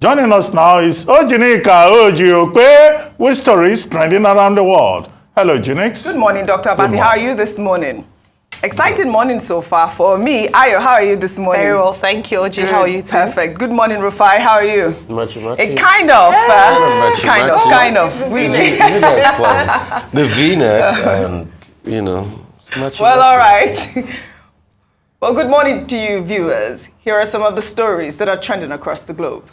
Joining us now is OjyOkpe with stories trending around the world. Hello, Jinix. Good morning, Dr. Abati. How are you this morning? Exciting morning so far for me. Ayo, how are you this morning? Very well, thank you, Oji. How are you too? Perfect. Good morning, Rufai. How are you? Much. Kind of. Really. The V-neck and, it's well, all right. Well, good morning to you, viewers. Here are some of the stories that are trending across the globe.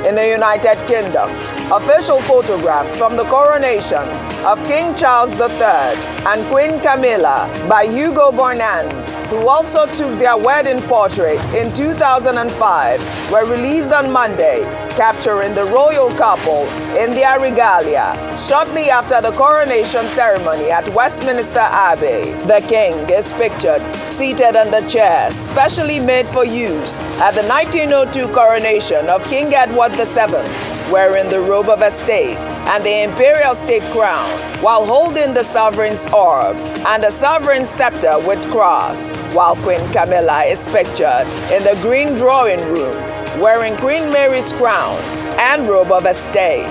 In the United Kingdom, official photographs from the coronation of King Charles III and Queen Camilla by Hugo Bournan, who also took their wedding portrait in 2005, were released on Monday, capturing the royal couple in their regalia shortly after the coronation ceremony at Westminster Abbey. The king is pictured seated on the chair specially made for use at the 1902 coronation of King Edward VII, wearing the robe of estate and the imperial state crown, while holding the sovereign's orb and the sovereign's scepter with cross, while Queen Camilla is pictured in the green drawing room, wearing Queen Mary's crown and robe of estate.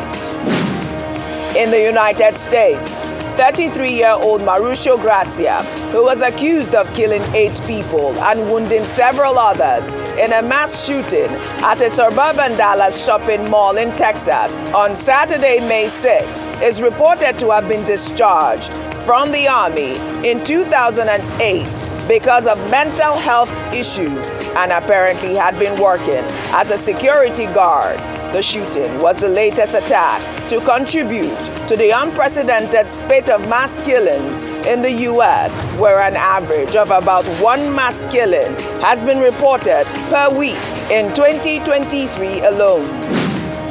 In the United States, 33-year-old Mauricio Grazia, who was accused of killing 8 people and wounding several others in a mass shooting at a suburban Dallas shopping mall in Texas on Saturday, May 6th, is reported to have been discharged from the Army in 2008 because of mental health issues and apparently had been working as a security guard. The shooting was the latest attack to contribute to the unprecedented spate of mass killings in the U.S., where an average of about 1 mass killing has been reported per week in 2023 alone.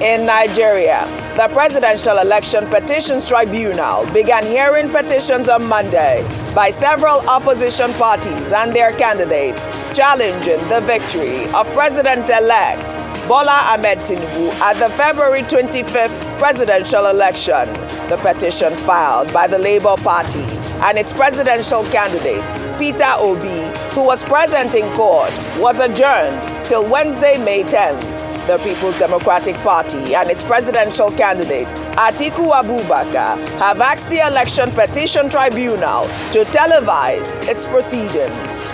In Nigeria, the Presidential Election Petitions Tribunal began hearing petitions on Monday by several opposition parties and their candidates challenging the victory of President-elect Bola Ahmed Tinubu at the February 25th presidential election. The petition filed by the Labour Party and its presidential candidate, Peter Obi, who was present in court, was adjourned till Wednesday, May 10th. The People's Democratic Party and its presidential candidate, Atiku Abubakar, have asked the Election Petition Tribunal to televise its proceedings.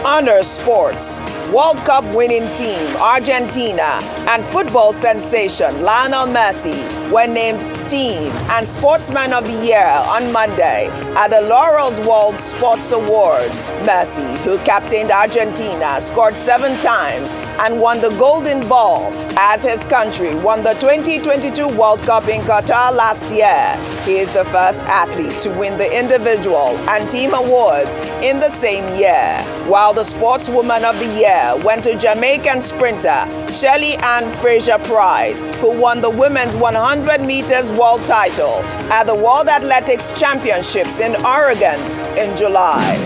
Honor sports. World Cup winning team Argentina and football sensation Lionel Messi were named Team and Sportsman of the Year on Monday at the Laurels World Sports Awards. Messi, who captained Argentina, scored 7 times and won the Golden Ball as his country won the 2022 World Cup in Qatar last year. He is the first athlete to win the individual and team awards in the same year, while the Sportswoman of the Year went to Jamaican sprinter Shelly Ann Fraser-Pryce, who won the women's 100 meters world title at the World Athletics Championships in Oregon in July.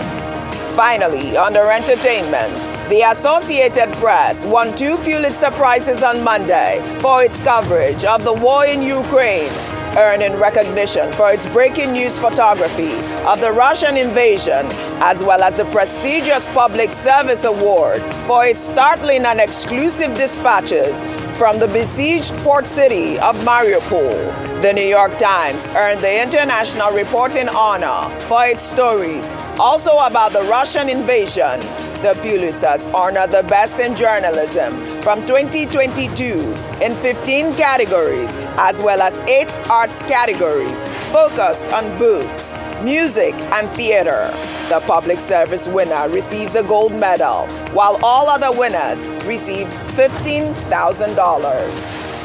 Finally, under entertainment, the Associated Press won 2 Pulitzer Prizes on Monday for its coverage of the war in Ukraine, earning recognition for its breaking news photography of the Russian invasion, as well as the prestigious Public Service Award for its startling and exclusive dispatches from the besieged port city of Mariupol. The New York Times earned the International Reporting Honor for its stories, also about the Russian invasion. The Pulitzers honor the best in journalism from 2022 in 15 categories, as well as 8 arts categories focused on books, music, and theater. The public service winner receives a gold medal, while all other winners receive $15,000.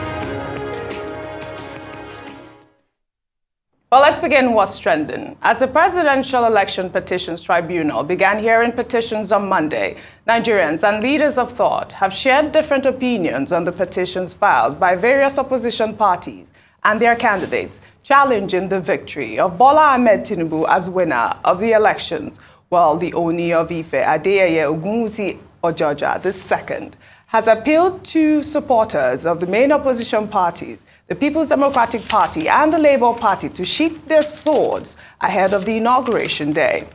Well, let's begin what's trending. As the Presidential Election Petitions Tribunal began hearing petitions on Monday, Nigerians and leaders of thought have shared different opinions on the petitions filed by various opposition parties and their candidates, challenging the victory of Bola Ahmed Tinubu as winner of the elections, while the Ooni of Ife, Adeyeye Ogunwusi Ojaja II, has appealed to supporters of the main opposition parties, the People's Democratic Party and the Labour Party, to sheathe their swords ahead of the Inauguration Day.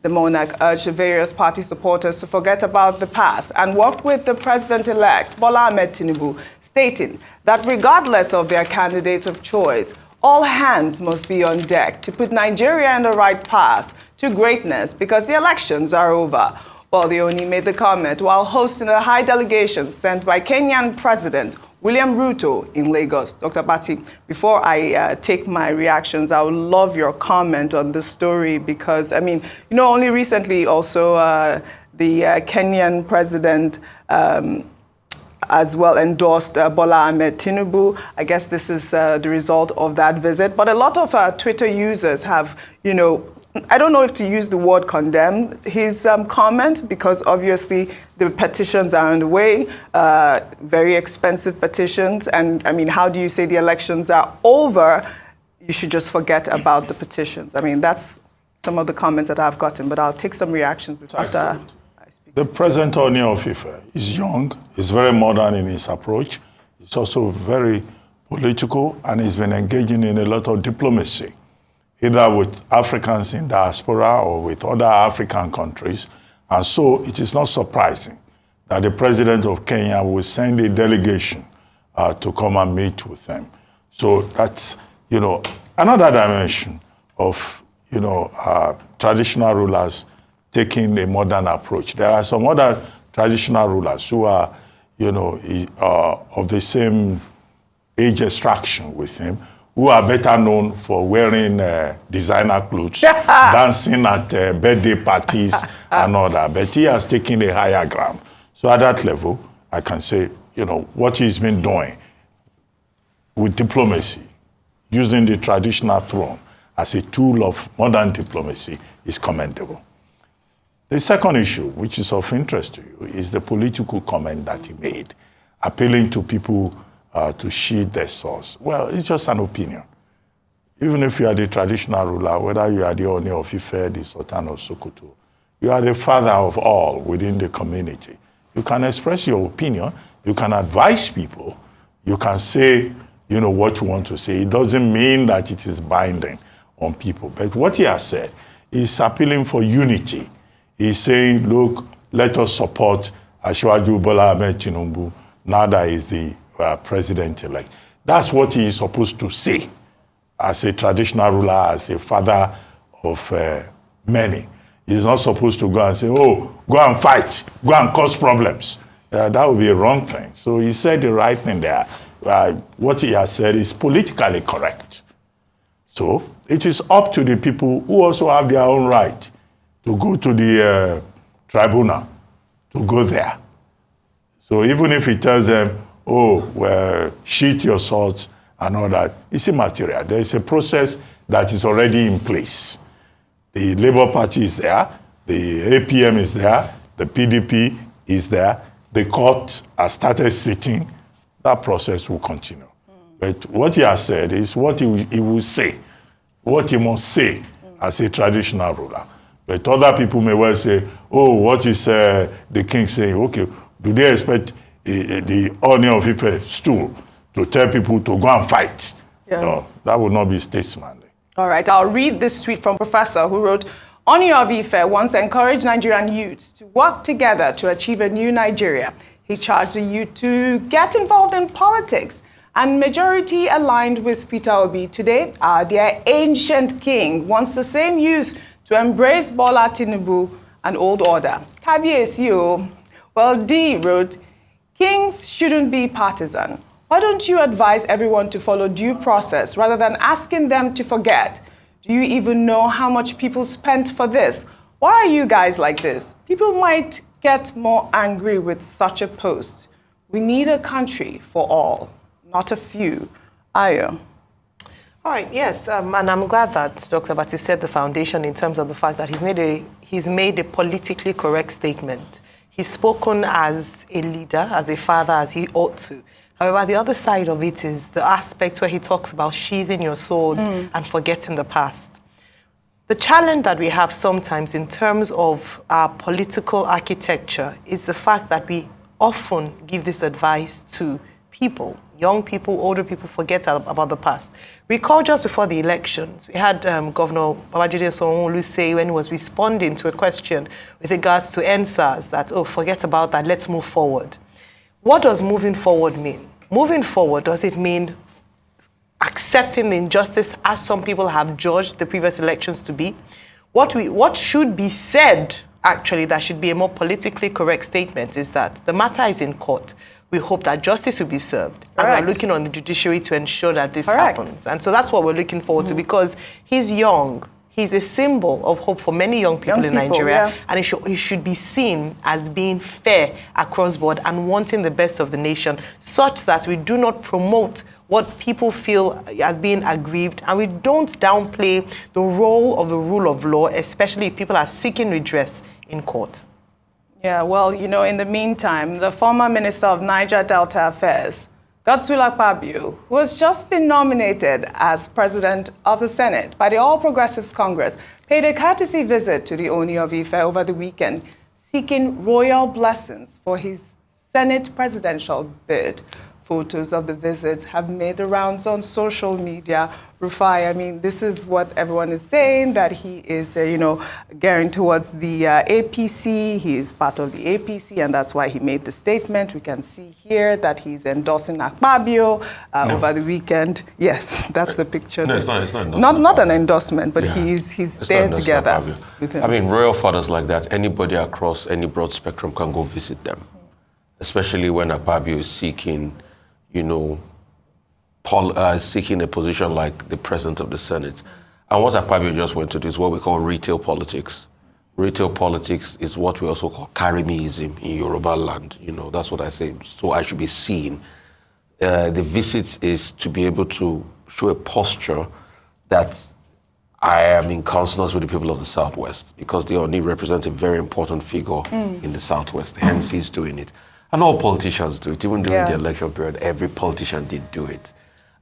The monarch urged various party supporters to forget about the past and work with the President-elect Bola Ahmed Tinubu, stating that regardless of their candidate of choice, all hands must be on deck to put Nigeria on the right path to greatness because the elections are over. Well, the Ooni made the comment while hosting a high delegation sent by Kenyan President William Ruto in Lagos. Dr. Bati, before I take my reactions, I would love your comment on this story because, I mean, you know, only recently also the Kenyan President as well endorsed Bola Ahmed Tinubu. I guess this is the result of that visit. But a lot of Twitter users have, you know, I don't know if to use the word condemn his comment because obviously the petitions are on the way, very expensive petitions. And I mean, how do you say the elections are over? You should just forget about the petitions. I mean, that's some of the comments that I've gotten, but I'll take some reactions after I speak. The present Ooni of Ife is young, he's very modern in his approach. He's also very political and he's been engaging in a lot of diplomacy, either with Africans in diaspora or with other African countries. And so it is not surprising that the president of Kenya will send a delegation to come and meet with them. So that's, you know, another dimension of, you know, traditional rulers taking a modern approach. There are some other traditional rulers who are, you know, of the same age extraction with him, who are better known for wearing designer clothes, dancing at birthday parties and all that. But he has taken a higher ground. So at that level, I can say, you know, what he's been doing with diplomacy, using the traditional throne as a tool of modern diplomacy is commendable. The second issue, which is of interest to you, is the political comment that he made, appealing to people to sheathe their swords. Well, it's just an opinion. Even if you are the traditional ruler, whether you are the Ooni of Ife, the Sultan of Sokoto, you are the father of all within the community. You can express your opinion, you can advise people, you can say, you know, what you want to say. It doesn't mean that it is binding on people. But what he has said is appealing for unity. He's saying, look, let us support Asiwaju Bola Ahmed Tinubu now that he's the president-elect. That's what he is supposed to say as a traditional ruler, as a father of many. He's not supposed to go and say, oh, go and fight, go and cause problems. That would be a wrong thing. So he said the right thing there. What he has said is politically correct. So it is up to the people who also have their own right to go to the tribunal, to go there. So even if he tells them, oh, well, sheathe your swords and all that, it's immaterial. There is a process that is already in place. The Labour Party is there, the APM is there, the PDP is there, the court has started sitting. That process will continue. But what he has said is what he will say, what he must say as a traditional ruler. But other people may well say, oh, what is the king saying? Okay, do they expect the Ooni of Ife stool to tell people to go and fight? Yeah. No, that would not be statesmanly. All right, I'll read this tweet from Professor who wrote, Ooni of Ife once encouraged Nigerian youths to work together to achieve a new Nigeria. He charged the youth to get involved in politics, and majority aligned with Peter Obi. Today, our dear ancient king wants the same youth to embrace Bola Tinubu and old order. Kabiyesi o. Well, D wrote, kings shouldn't be partisan. Why don't you advise everyone to follow due process rather than asking them to forget? Do you even know how much people spent for this? Why are you guys like this? People might get more angry with such a post. We need a country for all, not a few. Ayo. All right, yes, and I'm glad that Dr. Bati said the foundation in terms of the fact that he's made a politically correct statement. He's spoken as a leader, as a father, as he ought to. However, the other side of it is the aspect where he talks about sheathing your swords and forgetting the past. The challenge that we have sometimes in terms of our political architecture is the fact that we often give this advice to people, young people, older people, forget about the past. Recall just before the elections, we had Governor Babajide Sanwo-Olu say when he was responding to a question with regards to NSAS that, oh, forget about that, let's move forward. What does moving forward mean? Moving forward, does it mean accepting the injustice as some people have judged the previous elections to be? What should be said, actually, that should be a more politically correct statement is that the matter is in court. We hope that justice will be served. Correct. And we're looking on the judiciary to ensure that this happens. And so that's what we're looking forward to, because he's young. He's a symbol of hope for many young people in Nigeria. And he should be seen as being fair across board and wanting the best of the nation, such that we do not promote what people feel as being aggrieved, and we don't downplay the role of the rule of law, especially if people are seeking redress in court. Yeah, well, you know, in the meantime, the former Minister of Niger Delta Affairs, Godswill Akpabio, who has just been nominated as President of the Senate by the All Progressives Congress, paid a courtesy visit to the Ooni of Ife over the weekend, seeking royal blessings for his Senate presidential bid. Photos of the visits have made the rounds on social media. Rufai, I mean, this is what everyone is saying, that he is, gearing towards the APC. He is part of the APC, and that's why he made the statement. We can see here that he's endorsing Akpabio over the weekend. Yes, that's the picture. No, it's not endorsement. Not an endorsement, but he's there together with him. I mean, royal fathers like that, anybody across any broad spectrum can go visit them, especially when Akpabio is seeking, seeking a position like the President of the Senate. And what Akpabio just went to do is what we call retail politics. Retail politics is what we also call carry-meism in Yoruba land. That's what I say. So I should be seen. The visit is to be able to show a posture that I am in consonance with the people of the Southwest, because they only represent a very important figure in the Southwest. Hence, he's doing it. And all politicians do it. Even during the election period, every politician did do it.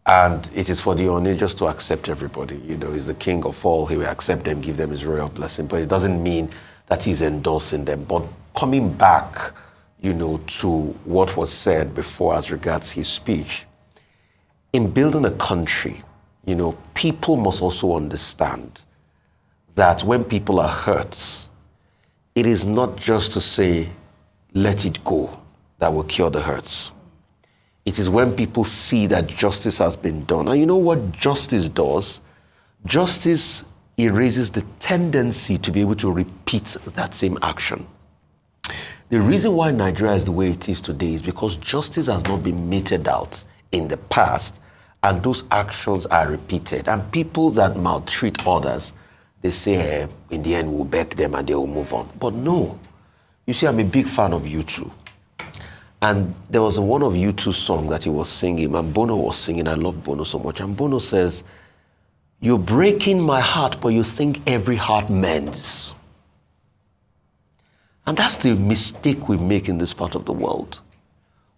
And it is for the Ooni just to accept everybody. He's the king of all. He will accept them, give them his royal blessing. But it doesn't mean that he's endorsing them. But coming back, to what was said before as regards his speech, in building a country, people must also understand that when people are hurt, it is not just to say, let it go, that will cure the hurts. It is when people see that justice has been done. And you know what justice does? Justice erases the tendency to be able to repeat that same action. The reason why Nigeria is the way it is today is because justice has not been meted out in the past, and those actions are repeated. And people that maltreat others, they say, in the end, we'll beg them and they will move on. But no. You see, I'm a big fan of U2. And there was one of U2's song that he was singing, and Bono was singing. I love Bono so much. And Bono says, "You're breaking my heart, but you think every heart mends." And that's the mistake we make in this part of the world.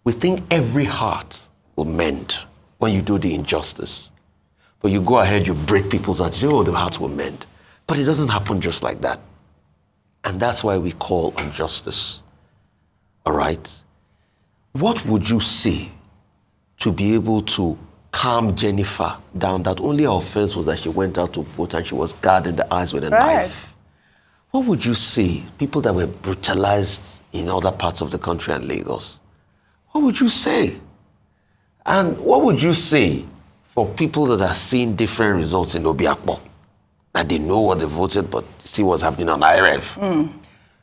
We think every heart will mend when you do the injustice. But you go ahead, you break people's hearts, you say, oh, the hearts will mend. But it doesn't happen just like that. And that's why we call on justice. All right? What would you say to be able to calm Jennifer down, that only her offense was that she went out to vote and she was gouged in the eyes with a knife? What would you say, people that were brutalized in other parts of the country and Lagos? What would you say? And what would you say for people that are seeing different results in Obiakpo? That they know what they voted, but see what's happening on IRF.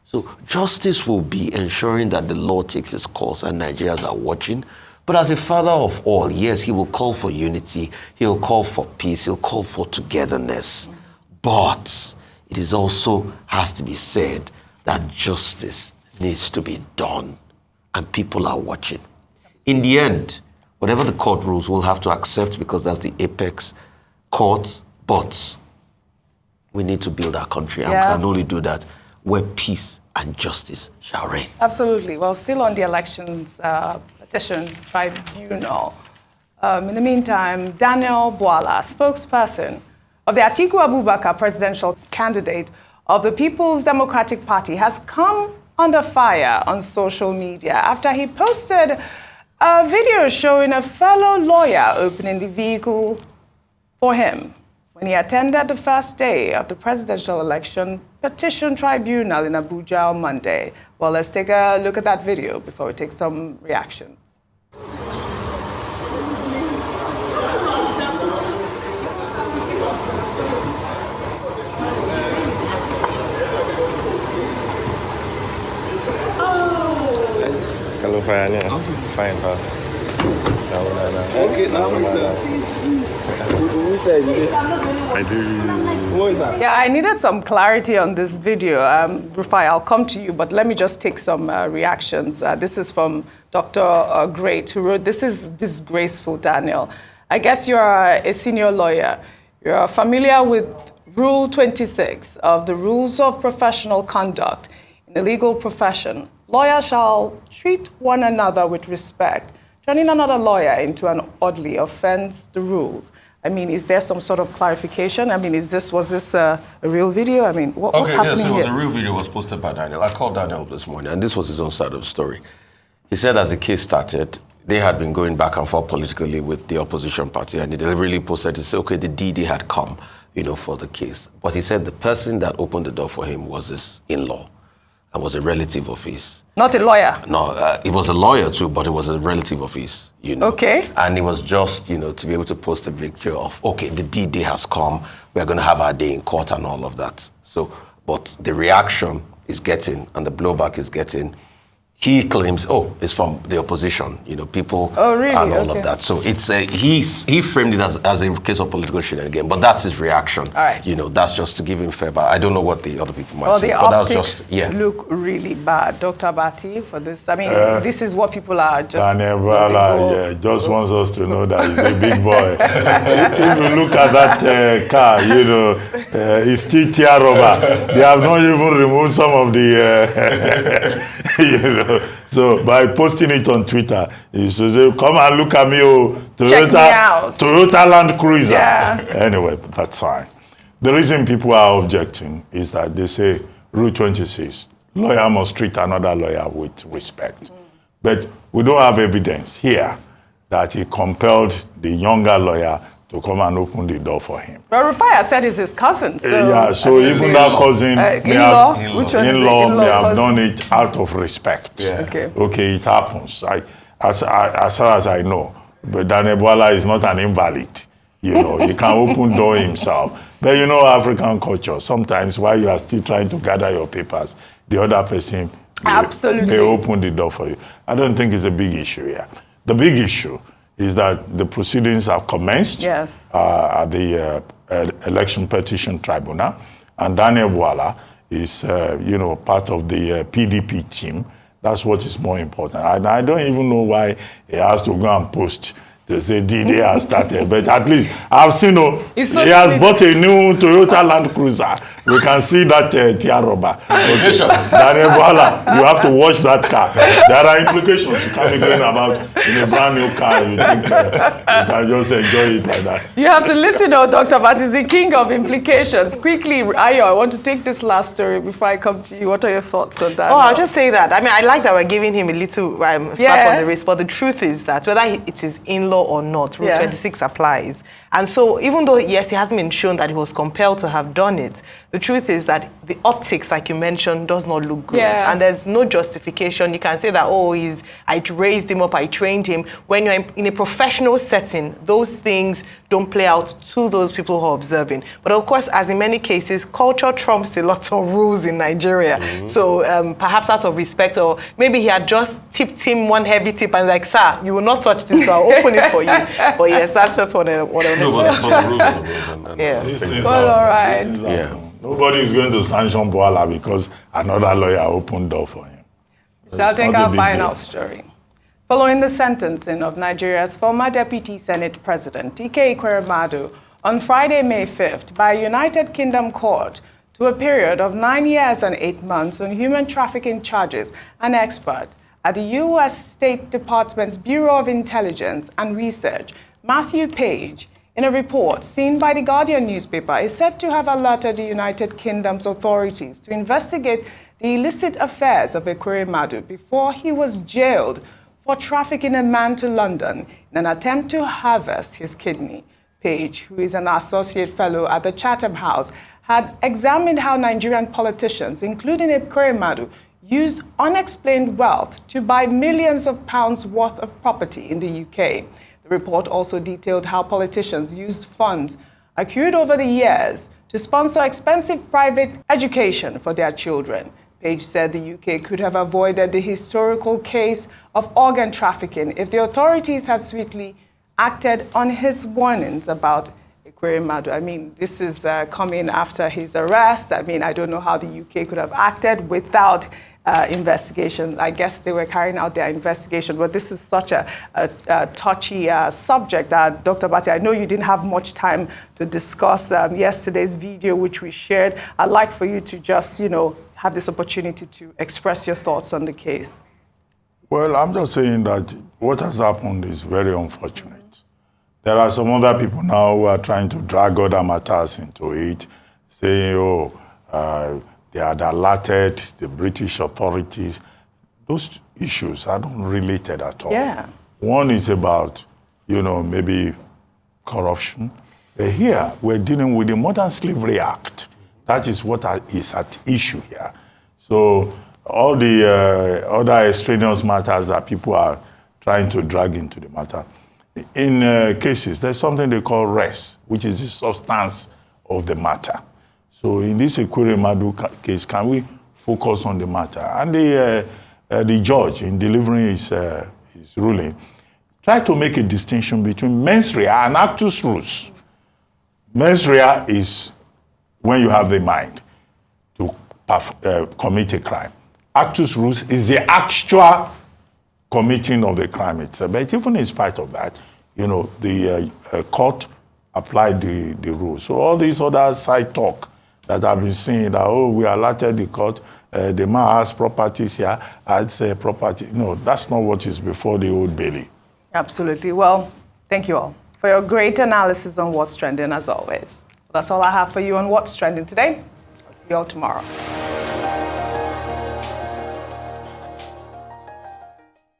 So justice will be ensuring that the law takes its course and Nigerians are watching. But as a father of all, yes, he will call for unity, he'll call for peace, he'll call for togetherness. But it is also has to be said that justice needs to be done and people are watching. In the end, whatever the court rules, we'll have to accept because that's the apex court, but we need to build our country and we can only do that where peace and justice shall reign. Absolutely. Well, still on the elections petition tribunal. In the meantime, Daniel Bwala, spokesperson of the Atiku Abubakar presidential candidate of the People's Democratic Party, has come under fire on social media after he posted A video showing a fellow lawyer opening the vehicle for him when he attended the first day of the presidential election petition tribunal in Abuja on Monday. Well, let's take a look at that video before we take some reactions. Hello, fine, yeah. Fine, pal. Okay, now who says it? I do. What is that? Yeah, I needed some clarity on this video. Rufai, I'll come to you, but let me just take some reactions. This is from Dr. Great, who wrote, "This is disgraceful, Daniel. I guess you're a senior lawyer. You're familiar with Rule 26 of the Rules of Professional Conduct in the legal profession. Lawyers shall treat one another with respect. Turning another lawyer into an orderly offends the rules." I mean, is there some sort of clarification? I mean, was this a real video? I mean, what's happening here? The real video was posted by Daniel. I called Daniel this morning, and this was his own side of the story. He said as the case started, they had been going back and forth politically with the opposition party, and he deliberately posted to say, okay, the DD had come, for the case. But he said the person that opened the door for him was his in-law and was a relative of his. Not a lawyer? No, he was a lawyer too, but he was a relative of his, Okay. And it was just, to be able to post a picture of, okay, the D-Day has come, we're going to have our day in court and all of that. So, but the reaction is getting, and the blowback is getting, he claims, it's from the opposition, people really? and all of that. So it's he framed it as a case of political shenanigans, but that's his reaction. All right. That's just to give him favor. I don't know what the other people might Well, say, the but that was optics just, look really bad. Dr. Bati, for this, I mean, this is what people are just... Daniel Bola, just wants us to know that he's a big boy. If you look at that car, it's still tear rubber. They have not even removed some of the, So by posting it on Twitter, he should say, come and look at me, Check me out. Toyota Land Cruiser. Yeah. Anyway, that's fine. The reason people are objecting is that they say, Rule 26, lawyer must treat another lawyer with respect. But we don't have evidence here that he compelled the younger lawyer to come and open the door for him. Well, Rufai said it's his cousin. So even that cousin, in-law, may have done it out of respect. Yeah. Okay, it happens. As far as I know, but Daniel Bola is not an invalid. He can open door himself. But African culture, sometimes while you are still trying to gather your papers, the other person may open the door for you. I don't think it's a big issue here. The big issue is that the proceedings have commenced at the election petition tribunal, and Daniel Bola is, part of the PDP team. That's what is more important. I don't even know why he has to go and post to say D-Day has started, but at least I've seen he has bought a new Toyota Land Cruiser. We can see that tear rubber. Okay. Daniel Bola, you have to watch that car. There are implications. You can't be going about in a brand new car. You think you can just enjoy it like that. You have to listen, Dr. Bat is the king of implications. Quickly, Ayo, I want to take this last story before I come to you. What are your thoughts on that? Oh, I'll just say that. I mean, I like that we're giving him a little slap on the wrist, but the truth is that whether it is in-law or not, Rule 26 applies. And so even though, yes, it hasn't been shown that he was compelled to have done it, the truth is that the optics, like you mentioned, does not look good. Yeah. And there's no justification. You can say that, I raised him up, I trained him. When you're in a professional setting, those things don't play out to those people who are observing. But of course, as in many cases, culture trumps a lot of rules in Nigeria. Mm-hmm. So perhaps out of respect, or maybe he had just tipped him one heavy tip and like, sir, you will not touch this, so I'll open it for you. But yes, that's just what I'm all right. Nobody is going to sanction Bola because another lawyer opened door for him. Shall take our final story. Following the sentencing of Nigeria's former Deputy Senate President, Ekweremadu, on Friday, May 5th, by a United Kingdom court to a period of 9 years and 8 months on human trafficking charges, an expert at the U.S. State Department's Bureau of Intelligence and Research, Matthew Page, in a report seen by the Guardian newspaper, is said to have alerted the United Kingdom's authorities to investigate the illicit affairs of Ekweremadu before he was jailed for trafficking a man to London in an attempt to harvest his kidney. Page, who is an associate fellow at the Chatham House, had examined how Nigerian politicians, including Ekweremadu, used unexplained wealth to buy millions of pounds worth of property in the UK. The report also detailed how politicians used funds accrued over the years to sponsor expensive private education for their children. Page said the UK could have avoided the historical case of organ trafficking if the authorities had swiftly acted on his warnings about Ekweremadu. I mean, this is coming after his arrest. I mean, I don't know how the UK could have acted without investigation. I guess they were carrying out their investigation, but this is such a touchy subject. Dr. Bati, I know you didn't have much time to discuss yesterday's video, which we shared. I'd like for you to just, have this opportunity to express your thoughts on the case. Well, I'm just saying that what has happened is very unfortunate. There are some other people now who are trying to drag other matters into it, saying, they had alerted the British authorities. Those issues are not related at all. Yeah. One is about, maybe corruption. But here, we're dealing with the Modern Slavery Act. That is what is at issue here. So all the other extraneous matters that people are trying to drag into the matter. In cases, there's something they call res, which is the substance of the matter. So in this Ekweremadu case, can we focus on the matter? And the judge, in delivering his ruling, tried to make a distinction between mens rea and actus reus. Mens rea is when you have the mind to commit a crime. Actus reus is the actual committing of the crime itself. But even in spite of that, the court applied the rules. So all these other side talk that I've been seeing that, we alerted the court, the man has properties here, has property. No, that's not what is before the Old Bailey. Absolutely. Well, thank you all for your great analysis on what's trending, as always. That's all I have for you on what's trending today. I'll see you all tomorrow.